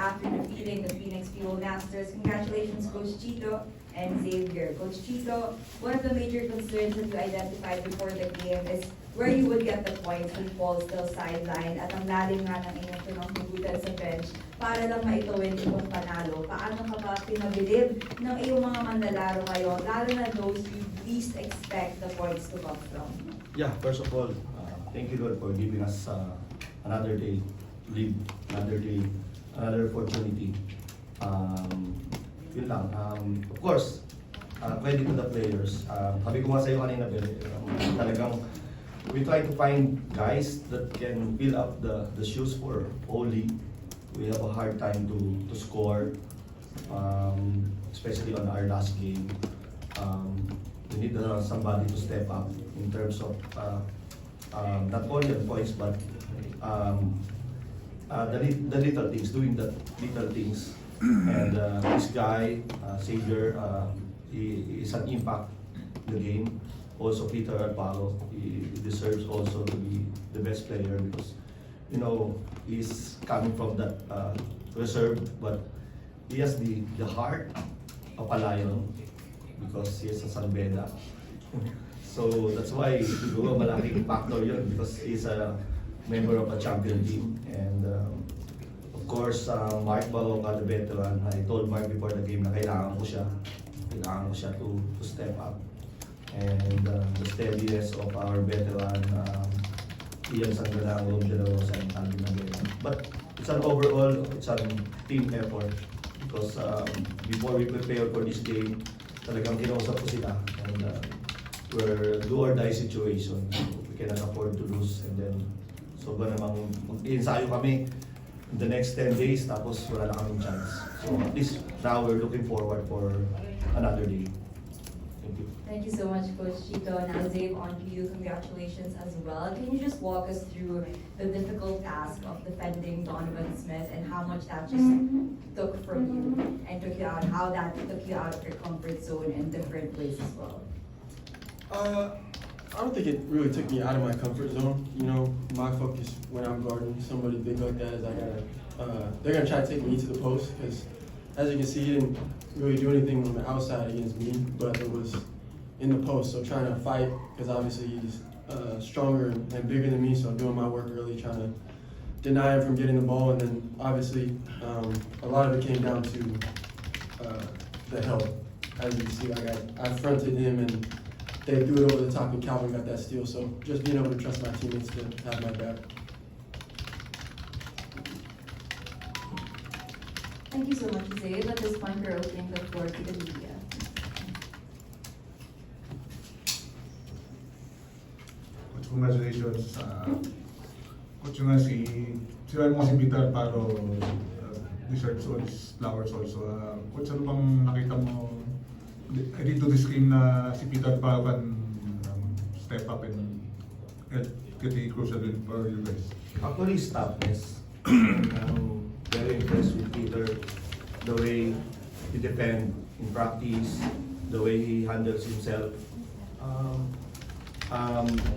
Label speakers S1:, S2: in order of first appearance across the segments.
S1: after defeating the Phoenix Fuel Masters. Congratulations, Coach Chito and Xavier. Coach Chito, one of the major concerns that you identified before the game is where you would get the points with Paul still sidelined at ang lalim nga ng inyong pinanghugutan sa bench para lang maituwin itong panalo. Paano ka ba pinabilib ng iyong mga manlalaro ngayon, lalo na those you least expect the points to come from?
S2: Yeah, first of all, thank you Lord for giving us another day to live, another day, another opportunity. Yun lang. Of course, credit to the players. Sabi ko nga sa'yo kanina, talagang we try to find guys that can fill up the shoes for Oli. We have a hard time to score, especially on our last game. We need somebody to step up in terms of not only the points but the little things, doing the little things. And this guy, Xavier, he is an impact in the game. Also Peter Alparo, he deserves also to be the best player because, you know, he's coming from that reserve, but he has the heart of a lion because he is a San Beda. So that's why siguro malaking factor yun because he's a member of a champion team. And of course, Mark Baroka, the veteran, I told Mark before the game na kailangan ko siya to step up. And the steadiness of our veteran, Ian Sangalang, Rom De La Rosa, and Alvin Navera. But it's an overall, it's a team effort because before we prepare for this game, talagang kinausap ko sila and we're do or die situation. We cannot afford to lose and then so ba namang mag-ensayo kami in the next 10 days tapos wala na kaming chance. So at least now we're looking forward for another day. Thank you.
S1: Thank you so much, Coach Chito. Now, Zave, on to you. Congratulations as well. Can you just walk us through the difficult task of defending Donovan Smith and how much that just took from you and took you out, how that took you out of your comfort zone in different ways as well?
S3: I don't think it really took me out of my comfort zone. You know, my focus when I'm guarding somebody big like that is I gotta, they're gonna try to take me to the post because as you can see, he didn't really do anything on the outside against me, but it was in the post. So trying to fight because obviously he's stronger and bigger than me. So I'm doing my work early, trying to deny him from getting the ball, and then obviously a lot of it came down to the help. As you can see, like I fronted him and they threw it over the top and Calvin got that steal. So just being able to trust my teammates to have my back.
S1: Thank you so much, Zave. At this point, we're opening the floor to the media.
S4: Coach, congratulations. Coach, yung nga sila mo si Peter Alparo deserves all these flowers also. Coach, ano bang nakita mo heading to this game na si Peter Alparo can step up and get a crucial win for you guys?
S2: Actually, his toughness. I'm very impressed with Peter, the way he defends in practice, the way he handles himself.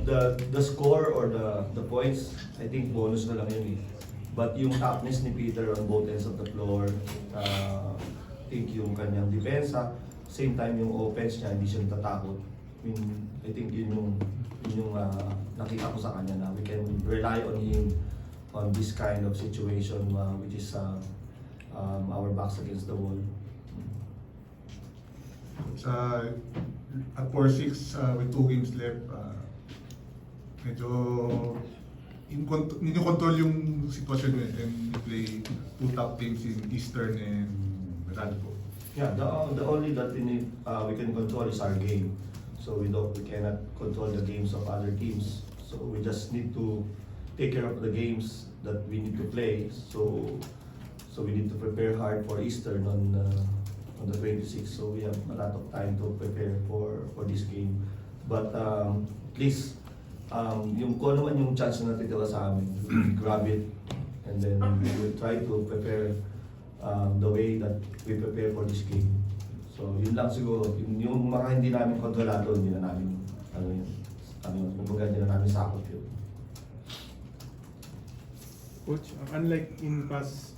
S2: The score or the points, I think bonus na lang yun eh. But yung toughness ni Peter on both ends of the floor, I think yung kanyang depensa, same time yung offense niya, hindi siya natatakot. I think yun yung nakita ko sa kanya na we can rely on him on this kind of situation which is our backs against the wall.
S4: At 4-6 with 2 games left, medyo hindi control yung sitwasyon nyo and you play 2 top teams in Eastern and Meralco.
S2: Yeah, the only that we can control is our game. So we cannot control the games of other teams. So we just need to take care of the games that we need to play. So we need to prepare hard for Eastern on the 26th. So we have a lot of time to prepare for this game. But at least yung kung naman yung chance na natitira sa amin, we grab it and then we will try to prepare the way that we prepare for this game. So yun lang siguro, yung mga hindi namin kontrolado, hindi na namin hindi na namin sakot yun.
S5: Coach, unlike in past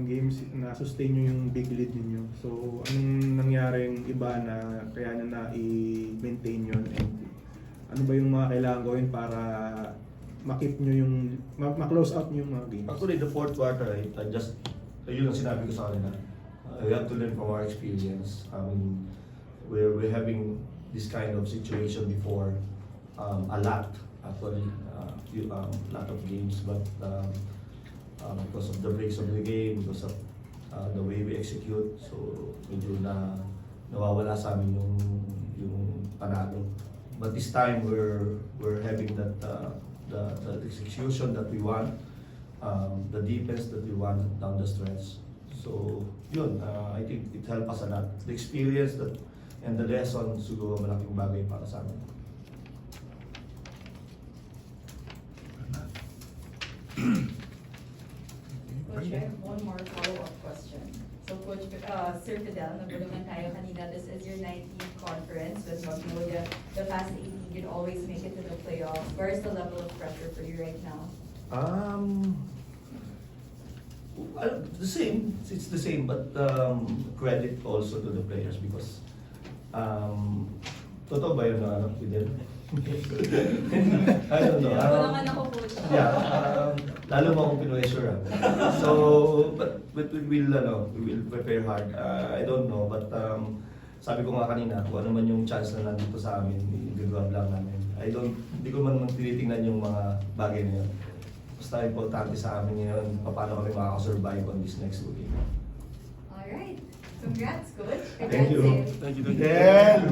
S5: games na sustain nyo yung big lead ninyo. So, anong nangyaring iba na kaya nyo na i-maintain yun? And ano ba yung mga kailangan gawin para makip nyo yung, ma-close out nyo yung mga games?
S2: Actually, the fourth quarter, right, yun ang sinabi ko sa kanila. We have to learn from our experience. We're having this kind of situation before, a lot, actually, a lot of games, but because of the breaks of the game, because of the way we execute, so medyo nawawala sa amin yung panalo. But this time we're having that the execution that we want, the defense that we want down the stretch. So yun, I think it helped us a lot. The experience and the lesson siguro malaking bagay para sa amin.
S6: Coach, I have one more follow-up question. So Coach, Sir Fidel, nabulungan tayo kanina, this is your 19th conference with Magnolia. The past 18, you'd always make it to the playoffs. Where's the level of pressure for you right now?
S2: The same. It's the same, but credit also to the players because totoo ba yun na Fidel? I don't know.
S6: Nabulungan ako, Coach.
S2: Yeah, lalo mo akong pinwessure. So, but we will prepare hard. I don't know, but sabi ko nga kanina, kung ano man yung chance na nandito sa amin, i-grab lang namin. Hindi ko man tinitingnan yung mga bagay na yun. Basta importante sa amin ngayon, paano kami makakasurvive on this next game.
S6: Alright. Congrats, Coach.
S2: Thank you.
S6: Congrats, Dave.
S3: Thank you.
S4: Yeah!